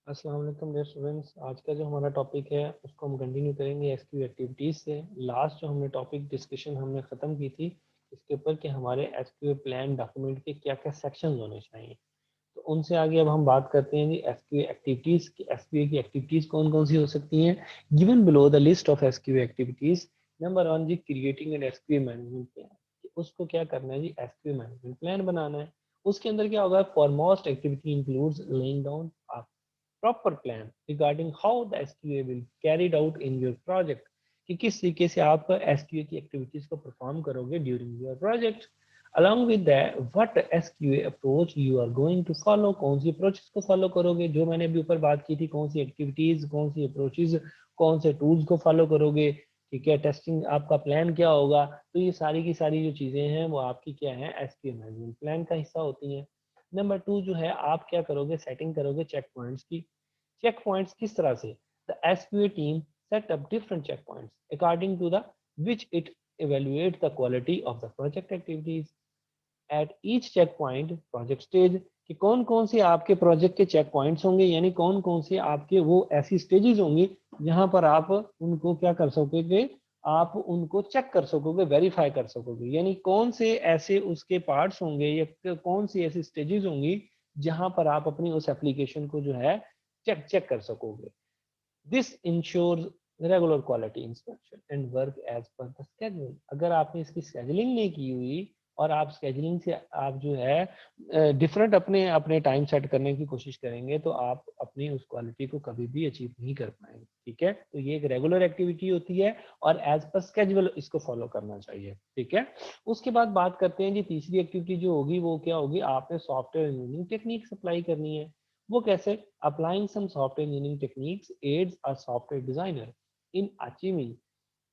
अस्सलाम वालेकुम dear students. आज का जो हमारा टॉपिक है उसको हम कंटिन्यू करेंगे एसक्यू एक्टिविटीज़ से। लास्ट जो हमने टॉपिक डिस्कशन हमने ख़त्म की थी इसके ऊपर कि हमारे एसक्यू प्लान डॉक्यूमेंट के क्या क्या सेक्शंस होने चाहिए। तो उनसे आगे अब हम बात करते हैं जी एसक्यू एक्टिविटीज़ की। एसक्यू की एक्टिविटीज़ कौन कौन सी हो सकती हैं। Given below the list of SQA activities. Number one जी, creating and SQA management plan. उसको क्या करना है जी, एसक्यू मैनेजमेंट प्लान बनाना है। उसके अंदर क्या होगा, foremost activity includes laying down proper plan regarding how the SQA will carried out in your project, कि किस तरीके से आप SQA की एक्टिविटीज को परफॉर्म करोगे during your project. Along with that what SQA approach you are going to follow, कौन सी अप्रोचेस को फॉलो करोगे, जो मैंने अभी ऊपर बात की थी, कौन सी एक्टिविटीज, कौन सी अप्रोचेस, कौन से टूल्स को फॉलो करोगे। ठीक है, टेस्टिंग आपका प्लान क्या होगा। तो ये सारी की सारी जो चीजें हैं वो आपकी क्या है, SQA मैनेजमेंट प्लान का हिस्सा होती हैं। नंबर टू जो है, आप क्या करोगे, सेटिंग करोगे चेक पॉइंट्स की। चेक पॉइंट्स किस तरह से, the SQA team set up different check points according to the which it evaluate the quality of the project activities at each check point project stage, कि कौन कौन से आपके प्रोजेक्ट के चेक पॉइंट्स होंगे, यानी कौन कौन से आपके वो ऐसी स्टेजेस होंगी जहां पर आप उनको क्या कर सकोगे, आप उनको चेक कर सकोगे, वेरीफाई कर सकोगे। यानी कौन से ऐसे उसके पार्ट्स होंगे या कौन सी ऐसी स्टेजेस होंगी जहां पर आप अपनी उस एप्लीकेशन को जो है चेक चेक कर सकोगे। This ensures regular quality inspection and work as per the schedule. अगर आपने इसकी स्केजुलिंग नहीं की हुई और आप स्केजुलिंग से आप जो है डिफरेंट अपने अपने टाइम सेट करने की कोशिश करेंगे तो आप अपनी उस क्वालिटी को कभी भी अचीव नहीं कर पाएंगे। ठीक है, तो ये एक रेगुलर एक्टिविटी होती है और एज पर स्केड्यूल इसको फॉलो करना चाहिए। ठीक है, उसके बाद बात करते हैं जी तीसरी एक्टिविटी जो होगी वो क्या होगी, आपने सॉफ्टवेयर इंजीनियरिंग टेक्निक अप्लाई करनी है। वो कैसे, applying some software engineering techniques aids a software designer in achieving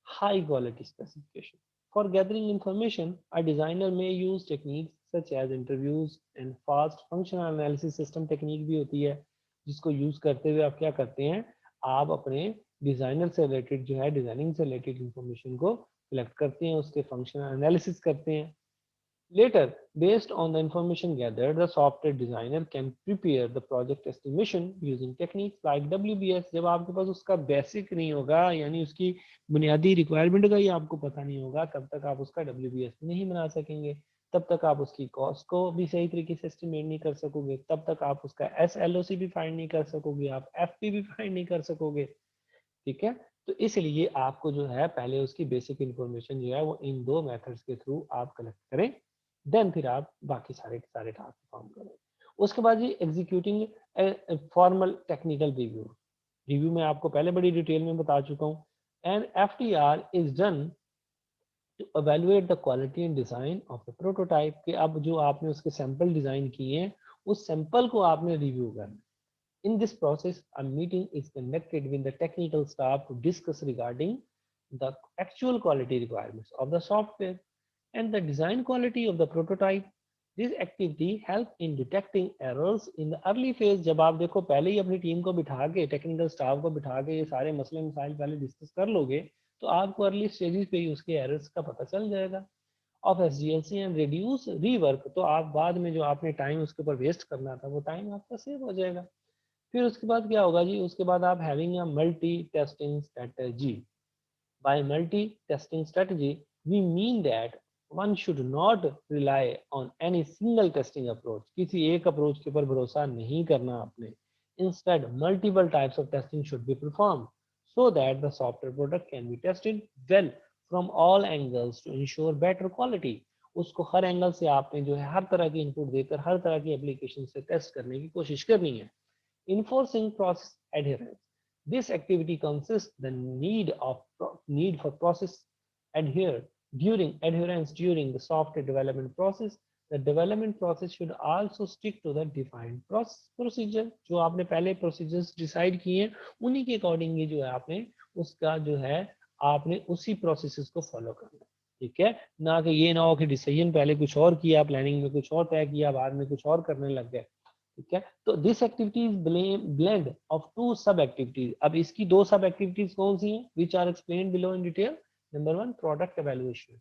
high quality specification. For gathering information, a designer may use techniques such as interviews and fast functional analysis system technique भी होती है, जिसको use करते हुए आप क्या करते हैं, आप अपने डिजाइनर से रिलेटेड जो है, डिजाइनिंग से रिलेटेड इंफॉर्मेशन को कलेक्ट करते हैं, उसके फंक्शनल एनालिसिस करते हैं। Later, based on the information gathered, the software designer can prepare the project estimation using techniques like WBS। जब आपके पास उसका बेसिक नहीं होगा, यानी उसकी बुनियादी रिक्वायरमेंट का ही आपको पता नहीं होगा, तब तक आप उसका WBS नहीं बना सकेंगे। तब तक आप उसकी कॉस्ट को भी सही तरीके से एस्टिमेट नहीं कर सकोगे, तब तक आप उसका SLOC भी फाइंड नहीं कर सकोगे, आप FP भी फाइंड नहीं कर सकोगे। ठीक है, तो इसलिए आपको जो है पहले उसकी बेसिक इंफॉर्मेशन जो है वो इन दो मेथड्स के थ्रू आप कलेक्ट करें, देन फिर आप बाकी सारे सारे टास्क परफॉर्म करें। उसके बाद ये executing formal technical review. Review में आपको पहले बड़ी डिटेल में बता चुका हूँ। And FTR is done to evaluate the quality and design of the prototype, के अब जो आपने उसके सैंपल डिजाइन किए हैं उस सैंपल को आपने रिव्यू करना है। In this process, a meeting is conducted with the technical staff to discuss regarding the actual quality requirements of the software and the design quality of the prototype. This activity help in detecting errors in the early phase। जब आप देखो पहले ही अपनी team को बिठा के, technical staff को बिठा के ये सारे मसले मसाइल पहले डिस्कस कर लोगे तो आपको अर्ली स्टेजेस पे ही उसके एरर्स का पता चल जाएगा। Of SDLC and reduce rework, तो आप बाद में जो आपने टाइम उसके ऊपर वेस्ट करना था वो टाइम आपका सेव हो जाएगा। फिर उसके बाद क्या होगा जी, उसके बाद आप having a multi testing strategy. By multi testing strategy we mean that one should not rely on any single testing approach. किसी एक अप्रोच के ऊपर भरोसा नहीं करना आपने। Instead multiple types of testing should be perform so that the software product can be tested well from all angles to ensure better quality। उसको हर angle से आपने जो है हर तरह की इनपुट देकर हर तरह की एप्लीकेशन से टेस्ट करने की कोशिश करनी है। Enforcing process adherence. This activity consists the need for process adhere during adherence during the software development process. The development process should also stick to the defined process procedure। जो आपने पहले procedures decide किए हैं उन्हीं के according ही जो है आपने उसका जो है आपने उसी processes को follow करना है। ठीक है, ना कि ये ना हो कि डिसीजन पहले कुछ और किया, प्लानिंग में कुछ और तय किया, बाद में कुछ और करने लग गए। ठीक है, तो this activity is blend of two sub activities. अब इसकी दो सब एक्टिविटीज कौन सी हैं, which are explain below in detail. Number one, product evaluation.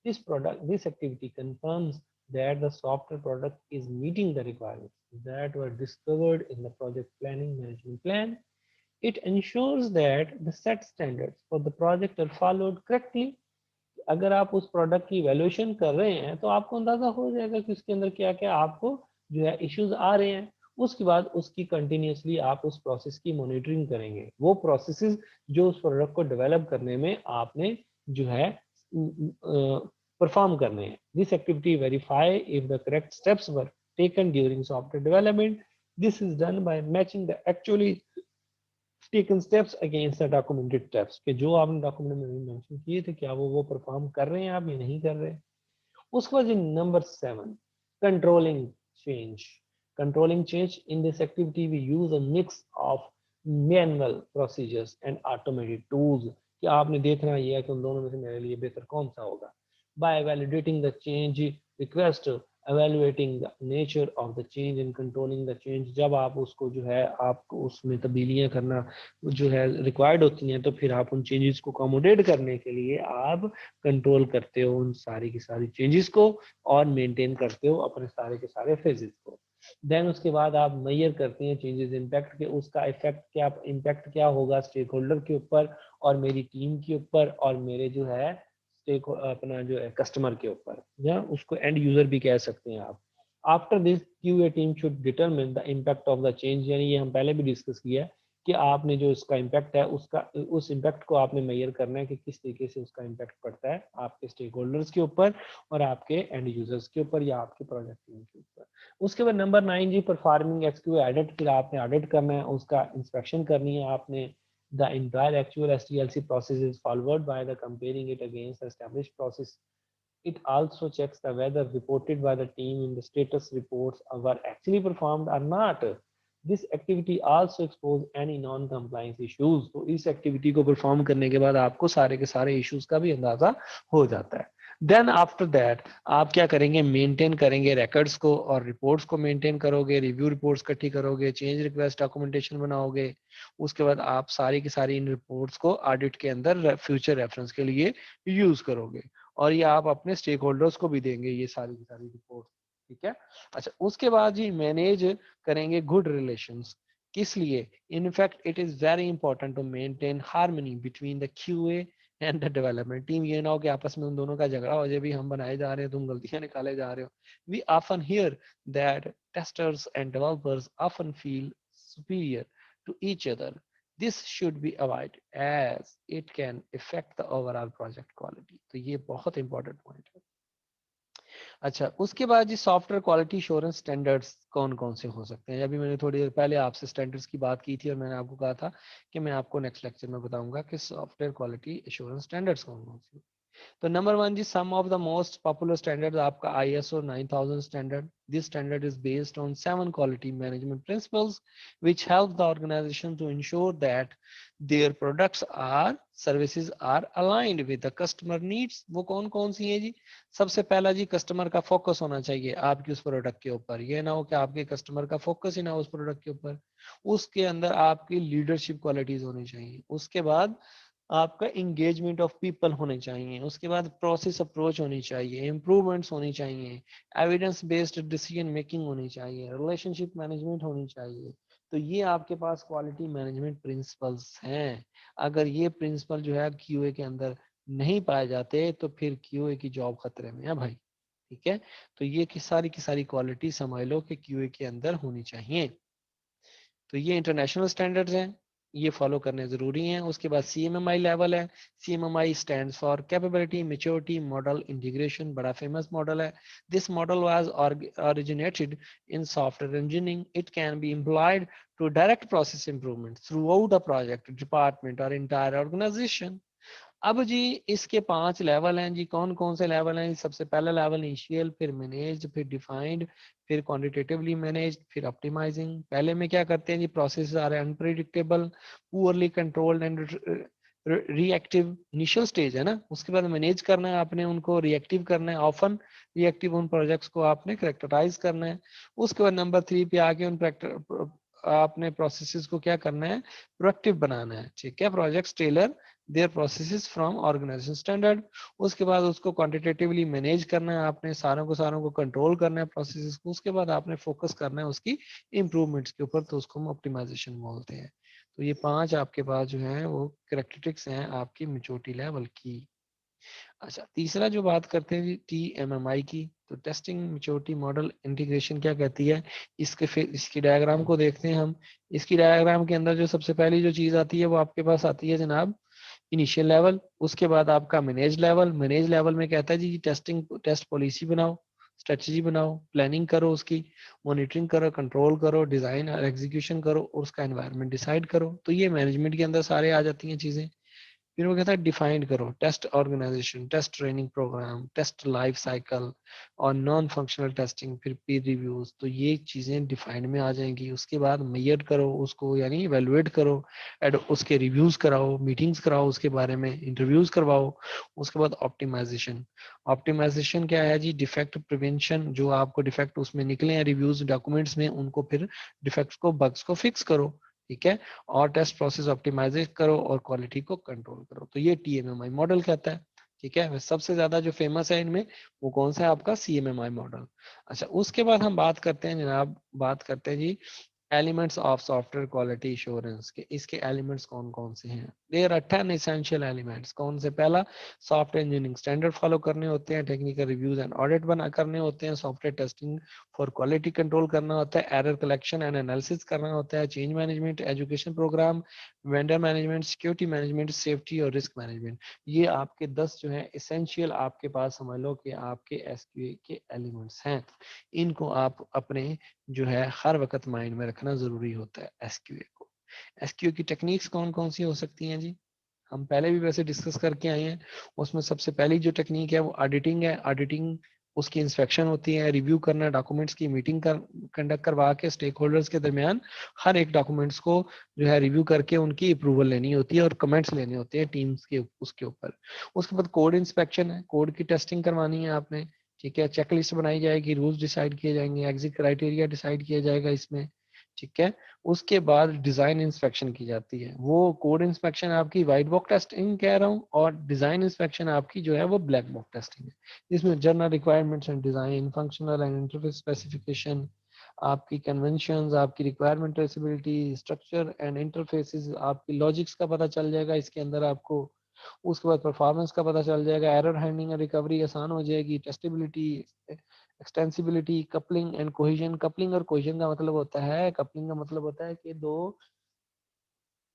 This activity confirms that the software product is meeting the requirements। that were discovered in the project planning management plan. It ensures that the set standards for the project are followed correctly. अगर आप उस product की valuation कर रहे हैं तो आपको अंदाजा हो जाएगा कि उसके अंदर क्या क्या आपको जो है इश्यूज आ रहे हैं। उसके बाद उसकी कंटिन्यूसली आप उस प्रोसेस की मॉनिटरिंग करेंगे। वो प्रोसेसेस जो उस प्रोडक्ट को डेवलप करने में आपने जो है परफॉर्म करने हैं। This activity verify if the correct steps were taken during software development. This is done bye matching the actually taken steps against the documented steps कि जो आपने डॉक्यूमेंट में मेंशन किए थे क्या वो परफॉर्म कर रहे हैं आप या नहीं कर रहे। उसके बाद number 7 controlling change. Controlling change in this activity we use a mix of manual procedures and automated tools कि आपने देखना ये है कि उन दोनों में से मेरे लिए बेहतर कौन सा होगा। By validating the change request, evaluating the nature of the change and controlling the change। जब आप उसको जो है आपको उसमें तब्दीलियां करना जो है रिक्वायर्ड होती हैं तो फिर आप उन चेंजेस को अकोमोडेट करने के लिए आप कंट्रोल करते हो उन सारी की सारी चेंजेस को और मेंटेन करते हो अपने सारे के सारे फेजेस को। देन उसके बाद आप मेजर करते हैं चेंजेस इम्पैक्ट के, उसका इफेक्ट क्या इम्पैक्ट क्या होगा स्टेक होल्डर के ऊपर और मेरी टीम के ऊपर और मेरे जो है स्टेक अपना जो है कस्टमर के ऊपर, या उसको एंड यूजर भी कह सकते हैं आप। After this QA team should determine the impact of the change, यानी ये हम पहले भी डिस्कस किया कि आपने जो इसका इम्पैक्ट है उसका उस इम्पैक्ट को आपने मेजर करना है कि किस तरीके से उसका इम्पैक्ट पड़ता है आपके स्टेक होल्डर्स के ऊपर और आपके एंड यूजर्स के ऊपर या आपके प्रोजेक्ट टीम के ऊपर। उसके बाद नंबर 9 जी परफॉर्मिंग एक्सक्यू ऑडिट। फिर आपने ऑडिट करना है, उसका इंस्पेक्शन करनी है आपने। The entire actual SDLC process is followed by the comparing it against the established process. It also checks the whether reported by the team in the status reports were actually performed or not. This activity also expose any non-compliance issues। तो इस activity को perform करने के बाद आपको सारे के सारे इश्यूज का भी अंदाजा हो जाता है। देन आफ्टर दैट आप क्या करेंगे, मेंटेन करेंगे रिकॉर्ड्स को और रिपोर्ट्स को मेंटेन करोगे, रिव्यू रिपोर्ट्स इकट्ठी करोगे, चेंज रिक्वेस्ट डॉक्यूमेंटेशन बनाओगे। उसके बाद आप सारी की सारी इन रिपोर्ट्स को ऑडिट के अंदर फ्यूचर रेफरेंस के लिए यूज करोगे और ये आप अपने स्टेक होल्डर्स को भी देंगे ये सारी की सारी रिपोर्ट। ठीक है। अच्छा, उसके बाद जी मैनेज करेंगे गुड रिलेशंस। किस लिए? In fact it is very important to maintain harmony between the QA and the development team. ये ना हो कि आपस में उन दोनों का झगड़ा हो जाए, भी हम बनाए जा रहे हैं तुम गलतियां निकाले जा रहे हो। We often hear that testers and developers often feel superior to each other. This should be avoided as it can affect the overall project quality। तो ये बहुत इंपॉर्टेंट पॉइंट है। अच्छा, उसके बाद जी सॉफ्टवेयर क्वालिटी एश्योरेंस स्टैंडर्ड्स कौन कौन से हो सकते हैं। अभी मैंने थोड़ी देर पहले आपसे स्टैंडर्ड्स की बात की थी और मैंने आपको कहा था कि मैं आपको नेक्स्ट लेक्चर में बताऊंगा कि सॉफ्टवेयर क्वालिटी एश्योरेंस स्टैंडर्ड्स कौन कौन से। तो नंबर 1 जी some of the most popular standard आपका ISO 9000 standard. This standard is based on 7 quality management principles which help the organization to ensure that their products or services are aligned with the customer needs। वो कौन कौन सी है जी? सबसे पहला जी customer का focus होना चाहिए आपकी उस प्रोडक्ट के ऊपर। ये ना हो कि आपके कस्टमर का फोकस ही ना हो उस प्रोडक्ट के ऊपर। उसके अंदर आपकी लीडरशिप क्वालिटीज होनी चाहिए। उसके बाद आपका इंगेजमेंट ऑफ पीपल होने चाहिए। उसके बाद प्रोसेस अप्रोच होनी चाहिए, इंप्रूवमेंट्स होनी चाहिए, एविडेंस बेस्ड डिसीजन मेकिंग होनी चाहिए, रिलेशनशिप मैनेजमेंट होनी चाहिए। तो ये आपके पास क्वालिटी मैनेजमेंट प्रिंसिपल्स हैं। अगर ये प्रिंसिपल जो है क्यूए के अंदर नहीं पाए जाते तो फिर क्यूए की जॉब खतरे में है भाई। ठीक है। तो ये की सारी क्वालिटी समझ लो कि क्यूए के अंदर होनी चाहिए। तो ये इंटरनेशनल स्टैंडर्ड्स हैं, ये फॉलो करने जरूरी हैं। उसके बाद CMMI लेवल है। CMMI stands for capability maturity model integration, बड़ा फेमस मॉडल है। This model was originated in software engineering। It can be employed to direct process improvement throughout a project, department or entire organization। अब जी इसके 5 level हैं जी। कौन कौन से level हैं? सबसे पहला लेवल इनिशियल, फिर मैनेज, फिर डिफाइंड, फिर क्वांटिटेटिवली मैनेज, फिर ऑप्टिमाइजिंग। पहले में क्या करते हैं जी, process are unpredictable, poorly controlled and reactive. Initial stage है ना। उसके बाद मैनेज करना है आपने उनको, रिएक्टिव करना है, ऑफन रिएक्टिव उन प्रोजेक्ट्स को आपने करेक्टराइज करना है। उसके बाद नंबर 3 पे आके उन आपने प्रोसेसेस को क्या करना है, प्रोएक्टिव बनाना है, ठीक है। Projects tailor their processes from organisation standard. उसके बाद उसको क्वांटिटेटिवली मैनेज करना है आपने, सारों को कंट्रोल करना है प्रोसेसेस को। उसके बाद आपने फोकस करना है उसकी इम्प्रूवमेंट्स के ऊपर, तो उसको हम ऑप्टिमाइजेशन बोलते हैं। तो ये 5 आपके पास जो है वो कैरेक्टरिस्टिक्स हैं आपकी मैच्योरिटी लेवल की। अच्छा, तीसरा जो बात करते हैं TMMI की, तो टेस्टिंग मैच्योरिटी मॉडल इंटीग्रेशन क्या कहती है, इसके फिर इसकी डायग्राम को देखते हैं हम। इसकी डायग्राम के अंदर जो सबसे पहली जो चीज आती है वो आपके पास आती है जनाब इनिशियल लेवल। उसके बाद आपका मैनेज लेवल। मैनेज लेवल में कहता है जी टेस्ट पॉलिसी बनाओ, स्ट्रेटजी बनाओ, प्लानिंग करो, उसकी मॉनिटरिंग करो, कंट्रोल करो, डिजाइन और एग्जीक्यूशन करो, और उसका एनवायरनमेंट डिसाइड करो। तो ये मैनेजमेंट के अंदर सारे आ जाती हैं चीजें। फिर वो कहता है डिफाइंड करो test organisation, test training programme, test life cycle और नॉन फंक्शनल टेस्टिंग, फिर पीर रिव्यूज। तो ये चीजें डिफाइंड में आ जाएंगी। उसके बाद मेजर करो उसको, यानी इवेलुएट करो, उसके रिव्यूज कराओ, मीटिंग्स कराओ, उसके बारे में इंटरव्यूज करवाओ। उसके बाद ऑप्टिमाइजेशन। ऑप्टिमाइजेशन क्या है जी, डिफेक्ट प्रिवेंशन। जो आपको डिफेक्ट उसमें निकले हैं रिव्यूज डॉक्यूमेंट्स में, उनको फिर डिफेक्ट्स को, बग्स को फिक्स करो, ठीक है। और टेस्ट प्रोसेस ऑप्टिमाइज करो और क्वालिटी को कंट्रोल करो। तो ये TMMI मॉडल कहता है, ठीक है। सबसे ज्यादा जो फेमस है इनमें वो कौन सा है, आपका CMMI मॉडल। अच्छा, उसके बाद हम बात करते हैं जनाब, बात करते हैं जी elements of software quality insurance के। इसके एलिमेंट्स कौन कौन से हैं, देयर आर 10 एसेंशियल एलिमेंट्स। कौन से, पहला सॉफ्टवेयर इंजीनियरिंग स्टैंडर्ड फॉलो करने होते हैं, टेक्निकल रिव्यूज एंड ऑडिट बना करने होते हैं, software testing for quality control करना होता है, एरर कलेक्शन एंड एनालिसिस करना होता है, change management, education programme, vendor management, security management, safety और रिस्क मैनेजमेंट। ये आपके 10 जो है एसेंशियल आपके पास समझ लो कि आपके SQA के एलिमेंट्स हैं। इनको आप अपने जो है हर वक्त माइंड में रखना जरूरी होता है SQA को। SQA की टेक्निक्स कौन कौन सी हो सकती हैं जी, हम पहले भी वैसे डिस्कस करके आए हैं। उसमें सबसे पहली जो टेक्निक है वो ऑडिटिंग है। ऑडिटिंग, उसकी इंस्पेक्शन होती है, रिव्यू करना, डॉक्यूमेंट्स की मीटिंग कंडक्ट करवा के स्टेक होल्डर्स के दरमियान हर एक डॉक्यूमेंट्स को जो है रिव्यू करके उनकी अप्रूवल लेनी होती है और कमेंट्स लेने होते हैं टीम्स के उसके ऊपर। उसके बाद कोड इंस्पेक्शन है, कोड की टेस्टिंग करवानी है आपने, ठीक है। चेकलिस्ट बनाई जाएगी, रूल्स डिसाइड किए जाएंगे, एग्जिट क्राइटेरिया डिसाइड किया जाएगा इसमें, ठीक है। उसके बाद डिजाइन इंस्पेक्शन की जाती है। वो कोड इंस्पेक्शन आपकी व्हाइट बॉक्स टेस्टिंग कह रहा हूँ, और डिजाइन इंस्पेक्शन आपकी जो है वो ब्लैक बॉक्स टेस्टिंग है। इसमें general requirements and design, functional and interface specification, आपकी कन्वेंशंस, आपकी requirement traceability, structure and interfaces, आपकी लॉजिक्स का पता चल जाएगा इसके अंदर आपको। उसके बाद परफॉर्मेंस का पता चल जाएगा, एरर हैंडलिंग और रिकवरी आसान हो जाएगी, testability, extensibility, coupling and cohesion. Coupling और कोहेजन का मतलब होता है, कपलिंग का मतलब होता है कि दो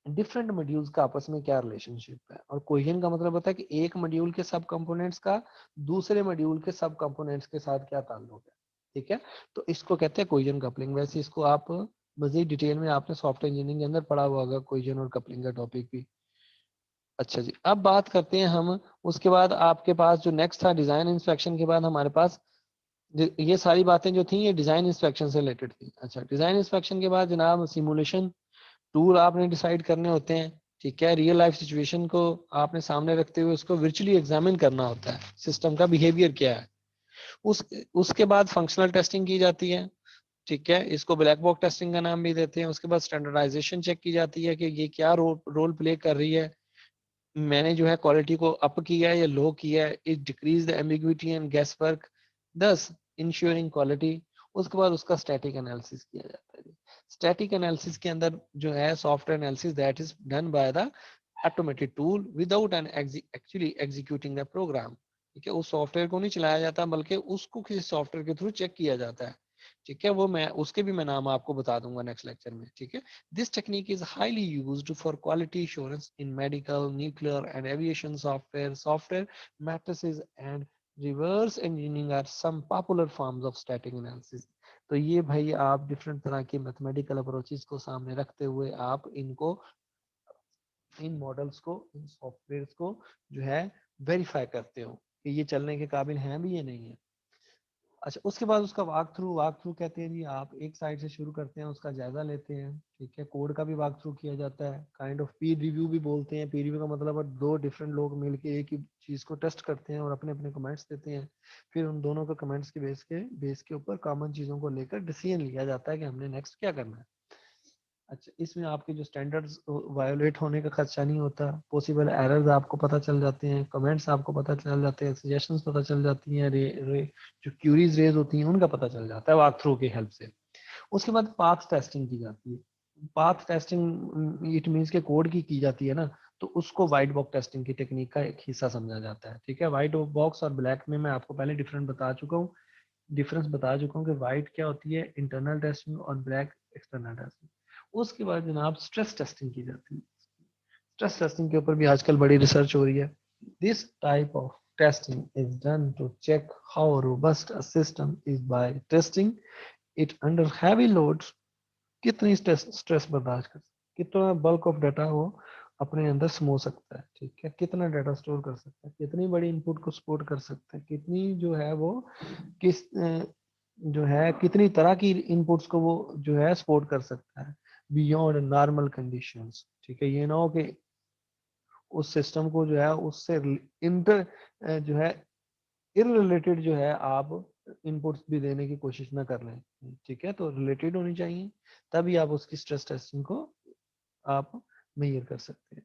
डिफरेंट मॉड्यूल्स का आपस में क्या रिलेशनशिप है, और कोहेजन का मतलब होता है कि एक मॉड्यूल के सब कंपोनेंट्स का दूसरे मॉड्यूल के सब कंपोनेंट्स के साथ क्या ताल्लुक है, ठीक है। तो इसको कहते हैं कोहेजन कपलिंग। वैसे इसको आप मजीद डिटेल में आपने सॉफ्टवेयर इंजीनियरिंग के अंदर पढ़ा हुआ होगा, कोहेजन और कपलिंग का टॉपिक भी। अच्छा जी, अब बात करते हैं हम। उसके बाद आपके पास जो नेक्स्ट था डिजाइन इंस्पेक्शन के बाद हमारे पास ये सारी बातें जो थी ये डिजाइन इंस्पेक्शन से रिलेटेड थी। अच्छा, डिजाइन इंस्पेक्शन के बाद जनाब सिमुलेशन टूल आपने डिसाइड करने होते हैं, ठीक है। रियल लाइफ सिचुएशन को आपने सामने रखते हुए उसको वर्चुअली एग्जामिन करना होता है, सिस्टम का बिहेवियर क्या है। उस उसके बाद फंक्शनल टेस्टिंग की जाती है, ठीक है। इसको ब्लैक बॉक्स टेस्टिंग का नाम भी देते हैं। उसके बाद स्टैंडर्डाइजेशन चेक की जाती है कि ये क्या रोल प्ले कर रही है, मैंने जो है क्वालिटी को अप किया है या लो किया है, it decreases the ambiguity and guess work, thus ensuring quality. उसके बाद उसका स्टैटिक एनालिसिस किया जाता है। स्टैटिक एनालिसिस के अंदर जो है software analysis that is done by the automated tool without an actually executing the program, ठीक है। उस सॉफ्टवेयर को नहीं चलाया जाता बल्कि उसको किसी सॉफ्टवेयर के थ्रू चेक किया जाता है, ठीक है। वो मैं उसके भी मैं नाम आपको बता दूंगा नेक्स्ट लेक्चर में, ठीक है। This technique is highly used for quality assurance in medical, nuclear, and aviation software. Software matrices and reverse engineering are some popular forms of static analysis. तो ये भाई आप डिफरेंट तरह के मैथमेटिकल अप्रोचेस को सामने रखते हुए आप इनको, इन मॉडल्स को, इन सॉफ्टवेयर को जो है वेरीफाई करते हो कि ये चलने के काबिल हैं भी या नहीं है। अच्छा, उसके बाद उसका वाक थ्रू कहते हैं जी, आप एक साइड से शुरू करते हैं, उसका जायजा लेते हैं, ठीक है। कोड का भी वाक थ्रू किया जाता है, काइंड ऑफ पीर रिव्यू भी बोलते हैं। पीर रिव्यू का मतलब है दो डिफरेंट लोग मिलके एक ही चीज को टेस्ट करते हैं और अपने अपने कमेंट्स देते हैं। फिर उन दोनों के कमेंट्स के बेस के ऊपर कॉमन चीजों को लेकर डिसीजन लिया जाता है कि हमने नेक्स्ट क्या करना है। अच्छा, इसमें आपके जो स्टैंडर्ड्स वायोलेट होने का खर्चा नहीं होता, पॉसिबल एरर्स आपको पता चल जाते हैं, कमेंट्स आपको पता चल जाते हैं, सजेशंस पता चल जाती हैं, जो क्यूरीज रेज होती हैं उनका पता चल जाता है वॉक थ्रू की हेल्प से। उसके बाद पाथ टेस्टिंग की जाती है। पाथ टेस्टिंग इट मीन्स के कोड की जाती है ना, तो उसको व्हाइट बॉक्स टेस्टिंग की टेक्निक का एक हिस्सा समझा जाता है। ठीक है, व्हाइट बॉक्स और ब्लैक में मैं आपको पहले डिफरेंस बता चुका हूँ कि व्हाइट क्या होती है इंटरनल टेस्टिंग और ब्लैक एक्सटर्नल टेस्टिंग। उसके बाद जनाब स्ट्रेस टेस्टिंग की जाती है। स्ट्रेस टेस्टिंग के ऊपर भी आजकल बड़ी रिसर्च हो रही है। This type of testing is done to check how robust a system is by testing it under heavy loads. कितनी स्ट्रेस बर्दाश्त कर, कितना बल्क ऑफ डाटा वो अपने अंदर समो सकता है। ठीक है, कितना डाटा स्टोर कर सकता है, कितनी बड़ी इनपुट को सपोर्ट कर सकता है, कितनी जो है वो किस जो है कितनी तरह की इनपुट्स को वो जो है सपोर्ट कर सकता है बियॉन्ड नॉर्मल कंडीशंस। ठीक है, ये ना हो कि उस सिस्टम को जो है उससे इंटर जो है इररिलेटेड जो है आप इनपुट्स भी देने की कोशिश ना कर लें। ठीक है, तो रिलेटेड होनी चाहिए, तभी आप उसकी स्ट्रेस टेस्टिंग को आप मेजर कर सकते हैं।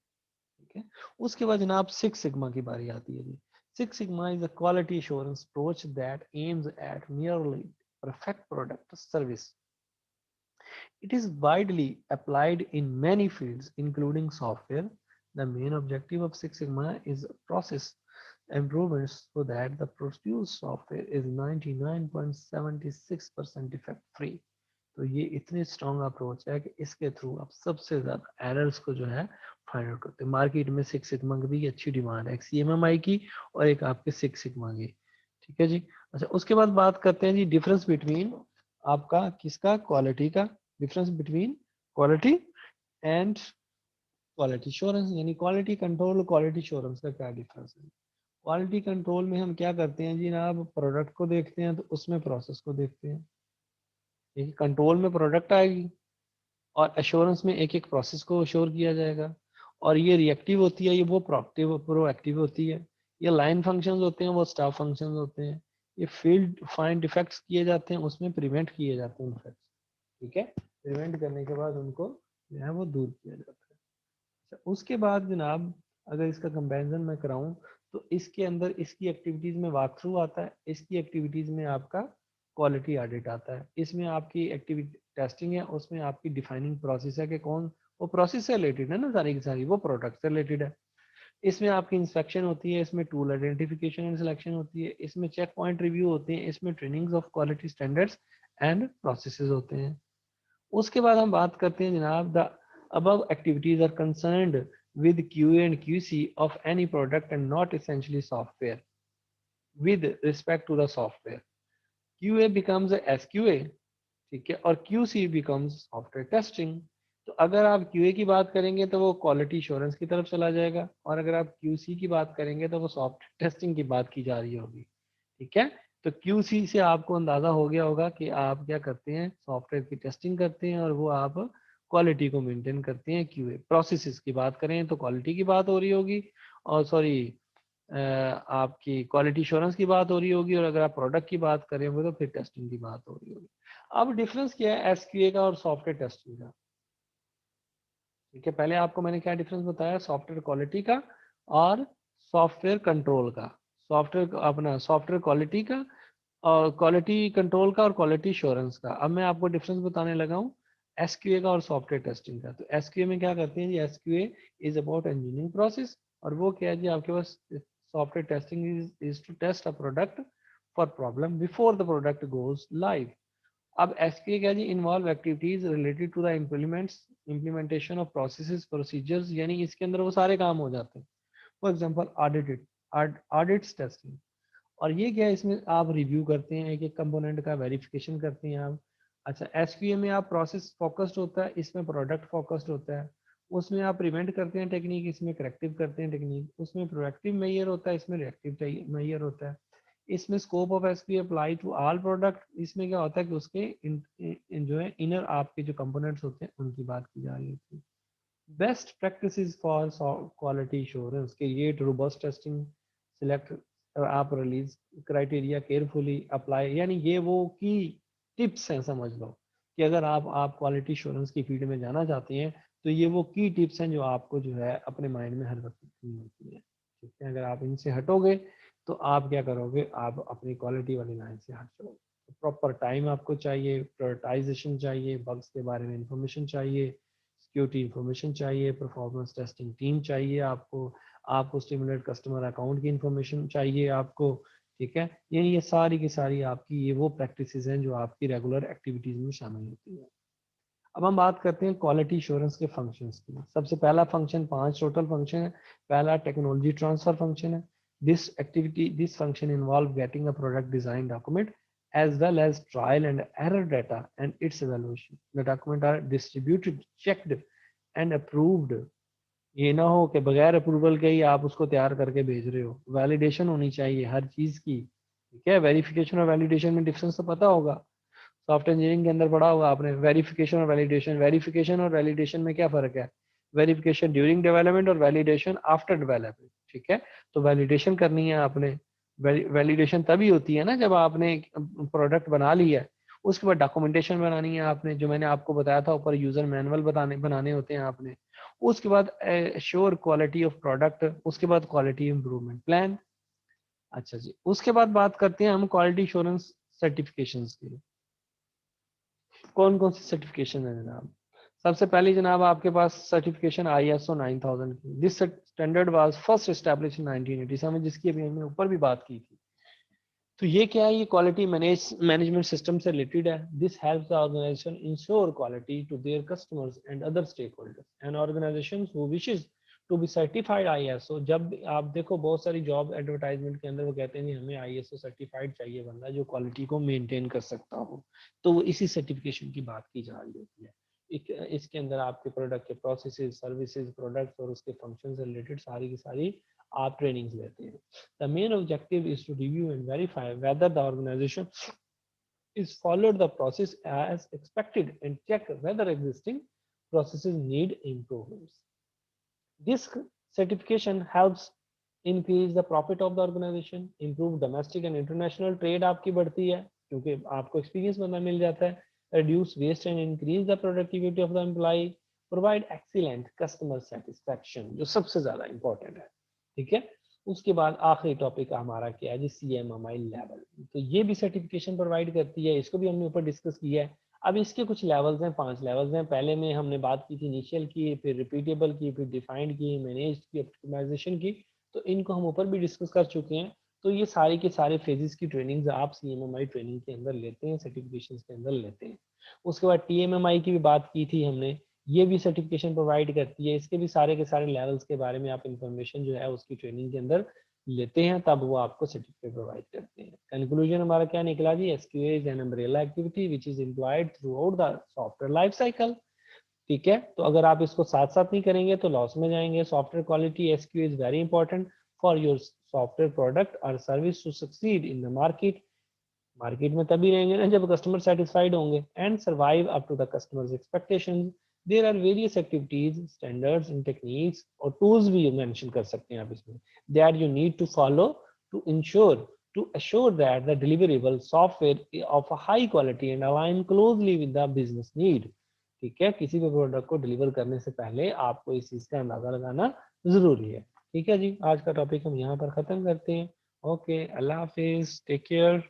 ठीक है, उसके बाद जनाब सिक्स सिग्मा की बारी आती है जी। Six sigma is a quality assurance approach that aims at nearly perfect product service. It is widely applied in many fields, including software. The main objective of Six Sigma is process improvements so that the produced software is 99.76% defect free. तो ये इतनी strong approach है कि इसके through आप सबसे ज्यादा errors को जो है फाइंड आउट करते हैं। मार्केट में सिक्स सिग्मा की भी अच्छी डिमांड है, एक CMMI की और एक आपके सिक्स सिग्मा की। ठीक है जी। अच्छा, उसके बाद बात करते हैं जी डिफरेंस बिटवीन आपका किसका, क्वालिटी का। Difference between quality and quality श्योरेंस, यानी क्वालिटी कंट्रोल और क्वालिटी श्योरेंस का क्या डिफरेंस है। क्वालिटी कंट्रोल में हम क्या करते हैं जी ना, आप प्रोडक्ट को देखते हैं तो उसमें प्रोसेस को देखते हैं। एक कंट्रोल में प्रोडक्ट आएगी और एश्योरेंस में एक एक प्रोसेस को अश्योर किया जाएगा। और ये रिएक्टिव होती है, ये वो प्रोएक्टिव होती है। ये लाइन फंक्शंस होते हैं, वो स्टाफ फंक्शंस होते हैं। ये फील्ड फाइंड डिफेक्ट्स किए जाते हैं, उसमें प्रिवेंट किए जाते हैं डिफेक्ट्स। ठीक है, प्रिवेंट करने के बाद उनको जो है वो दूर किया जाता है। अच्छा, उसके बाद जनाब अगर इसका कंपैरिजन मैं कराऊं तो इसके अंदर इसकी एक्टिविटीज में वॉक थ्रू आता है, इसकी एक्टिविटीज में आपका क्वालिटी ऑडिट आता है। इसमें आपकी एक्टिविटी टेस्टिंग है, उसमें आपकी डिफाइनिंग प्रोसेस है कि कौन वो प्रोसेस से रिलेटेड है ना, सारी की सारी वो प्रोडक्ट से रिलेटेड है। इसमें आपकी इंस्पेक्शन होती है, इसमें टूल आइडेंटिफिकेशन एंड सिलेक्शन होती है, इसमें चेक पॉइंट रिव्यू होते हैं, इसमें trainings of quality standards and processes होते हैं। उसके बाद हम बात करते हैं जनाब the above activities are concerned with QA and QC of any product and not essentially software with respect to the software. QA becomes a SQA, ठीक है, और QC becomes software testing। तो अगर आप QA की बात करेंगे तो वो क्वालिटी इंश्योरेंस की तरफ चला जाएगा, और अगर आप QC की बात करेंगे तो वो सॉफ्टवेयर टेस्टिंग की बात की जा रही होगी। ठीक है, तो QC से आपको अंदाजा हो गया होगा कि आप क्या करते हैं, सॉफ्टवेयर की टेस्टिंग करते हैं और वो आप क्वालिटी को मेंटेन करते हैं। QA प्रोसेसेस की बात करें तो क्वालिटी की बात हो रही होगी, और सॉरी आपकी क्वालिटी इंश्योरेंस की बात हो रही होगी, और अगर आप प्रोडक्ट की बात करें तो फिर टेस्टिंग की बात हो रही होगी। अब डिफरेंस क्या है SQA का और सॉफ्टवेयर टेस्टिंग का। ठीक है, पहले आपको मैंने क्या डिफरेंस बताया, सॉफ्टवेयर क्वालिटी का और सॉफ्टवेयर कंट्रोल का। सॉफ्टवेयर अपना सॉफ्टवेयर क्वालिटी का और क्वालिटी कंट्रोल का और क्वालिटी श्योरेंस का। अब मैं आपको डिफरेंस बताने लगा हूँ SQA का और सॉफ्टवेयर टेस्टिंग का। तो SQA में क्या करते हैं जी, SQA is about engineering process, और वो क्या है जी आपके पास software testing is to test a product for problem before the product goes live. अब SQA क्या जी, involve activities related to the implementation of processes procedures, यानी इसके अंदर वो सारे काम हो जाते हैं। For example audits testing. और ये क्या है, इसमें आप रिव्यू करते हैं, एक एक कंपोनेंट का वेरिफिकेशन करते हैं आप। अच्छा, SQA में आप प्रोसेस फोकस्ड होता है, इसमें प्रोडक्ट फोकस्ड होता है। उसमें आप प्रिवेंट करते हैं टेक्निक, इसमें करेक्टिव करते हैं टेक्निक। उसमें प्रोएक्टिव मेजर होता है, इसमें रिएक्टिव मेजर होता है। इसमें scope of SQA apply to all product. इसमें क्या होता है कि उसके जो है इनर आपके जो कंपोनेंट्स होते हैं उनकी बात की जा रही होती है। Best practices for quality assurance, create robust testing, select आप रिलीज क्राइटेरिया केयरफुली अप्लाई, यानी ये वो की टिप्स हैं समझ लो। कि अगर आप क्वालिटी एश्योरेंस की फील्ड में जाना चाहते हैं तो ये वो की टिप्स हैं जो आपको जो है अपने माइंड में हर वक्त रखनी होती है। ठीक है, अगर आप इनसे हटोगे तो आप क्या करोगे, आप अपनी क्वालिटी वाली लाइन से हट जाओगे। तो प्रॉपर टाइम आपको चाहिए, प्रायोरिटाइजेशन चाहिए, बग्स के बारे में इंफॉर्मेशन चाहिए, सिक्योरिटी इंफॉर्मेशन चाहिए, परफॉर्मेंस टेस्टिंग टीम चाहिए आपको स्टिमुलेट कस्टमर अकाउंट की इंफॉर्मेशन चाहिए आपको। ठीक है, ये सारी की सारी आपकी ये वो प्रैक्टिसेस हैं जो आपकी रेगुलर एक्टिविटीज में शामिल होती है। अब हम बात करते हैं क्वालिटी इंश्योरेंस के फंक्शंस की। सबसे पहला फंक्शन, 5 टोटल फंक्शन है। पहला टेक्नोलॉजी ट्रांसफर फंक्शन है। This function involve getting a product design document as well as trial and error data and its evaluation. The documents are distributed, checked and approved. ये ना हो कि बगैर approval के ही आप उसको तैयार करके भेज रहे हो। वैलिडेशन होनी चाहिए हर चीज की। ठीक है, वेरिफिकेशन और वैलिडेशन में डिफरेंस तो पता होगा, सॉफ्टवेयर इंजीनियरिंग के अंदर पढ़ा होगा आपने। वेरिफिकेशन और वैलिडेशन, वेरिफिकेशन और वैलिडेशन में क्या फर्क है? वेरिफिकेशन ड्यूरिंग डेवलपमेंट और वैलिडेशन आफ्टर डेवलपमेंट। ठीक है, तो वैलिडेशन करनी है आपने। वैलिडेशन तभी होती है ना जब आपने प्रोडक्ट बना लिया है, उसके बाद डॉक्यूमेंटेशन बनानी है आपने, जो मैंने आपको बताया था ऊपर, यूजर मैनुअल बनाने होते हैं आपने। उसके बाद श्योर क्वालिटी ऑफ प्रोडक्ट, उसके बाद क्वालिटी इंप्रूवमेंट प्लान। अच्छा जी, उसके बाद बात करते हैं हम क्वालिटी इंश्योरेंस सर्टिफिकेशंस की। कौन कौन सी सर्टिफिकेशन है जनाब? सबसे पहली जनाब आपके पास सर्टिफिकेशन ISO 9000 की। This standard was first established in 1987, जिसकी अभी हमने ऊपर भी बात की थी। तो ये क्या है? ये क्वालिटी मैनेजमेंट सिस्टम से रिलेटेड है। This helps the organisation ensure quality to their customers and other stakeholders. And organisations who wishes to be certified ISO, जब आप देखो बहुत सारी जॉब एडवर्टाइजमेंट के अंदर वो कहते हैं हमें ISO सर्टिफाइड चाहिए बंदा जो क्वालिटी को मेंटेन कर सकता हो, तो वो इसी सर्टिफिकेशन की बात की जा रही होती है। इसके अंदर आपके प्रोडक्ट के प्रोसेसेस, सर्विसेज, प्रोडक्ट्स और उसके फंक्शन से रिलेटेड सारी की सारी आप ट्रेनिंग्स लेते हैं। The main objective is to review and verify whether the organization is followed the process as expected and check whether existing processes need improvements. This certification helps increase the profit of the organization, improve domestic and international trade आपकी बढ़ती है क्योंकि आपको experience बंदा मिल जाता है, reduce waste and increase the productivity of the employee, provide excellent customer satisfaction जो सबसे ज़्यादा important है। ठीक है, उसके बाद आखिरी टॉपिक हमारा क्या है जी? CMMI level. तो ये भी सर्टिफिकेशन प्रोवाइड करती है, इसको भी हमने ऊपर डिस्कस किया है। अब इसके कुछ लेवल्स हैं, 5 लेवल्स हैं। पहले में हमने बात की थी इनिशियल की, फिर रिपीटेबल की, फिर डिफाइंड की, मैनेज्ड की, ऑप्टिमाइजेशन की। तो इनको हम ऊपर भी डिस्कस कर चुके हैं। तो ये सारे के सारे फेजेस की ट्रेनिंग्स आप CMMI ट्रेनिंग के अंदर लेते हैं, सर्टिफिकेशन के अंदर लेते हैं। उसके बाद TMMI की भी बात की थी हमने, ये भी सर्टिफिकेशन प्रोवाइड करती है। इसके भी सारे के सारे लेवल्स के बारे में आप इंफॉर्मेशन जो है उसकी ट्रेनिंग के अंदर लेते हैं, तब वो आपको सर्टिफिकेट प्रोवाइड करते हैं। कंक्लूजन हमारा क्या निकला जी? SQA is an umbrella activity which is employed through out the software life cycle. ठीक है, तो अगर आप इसको साथ साथ नहीं करेंगे तो लॉस में जाएंगे। Software quality SQA is very important for your software product और service to succeed in the market. Market में तभी रहेंगे ना जब कस्टमर सेटिस्फाइड होंगे and survive up to the customers expectations. There are various activities, standards and techniques और tools भी mention कर सकते हैं आप इसमें, that you need to follow to ensure to assure that the deliverable software of a high quality and align closely with the business need। ठीक है, किसी भी प्रोडक्ट को डिलीवर करने से पहले आपको इस चीज का अंदाजा लगाना जरूरी है। ठीक है जी, आज का टॉपिक हम यहाँ पर खत्म करते हैं। ओके, अल्लाह हाफिज, टेक केयर।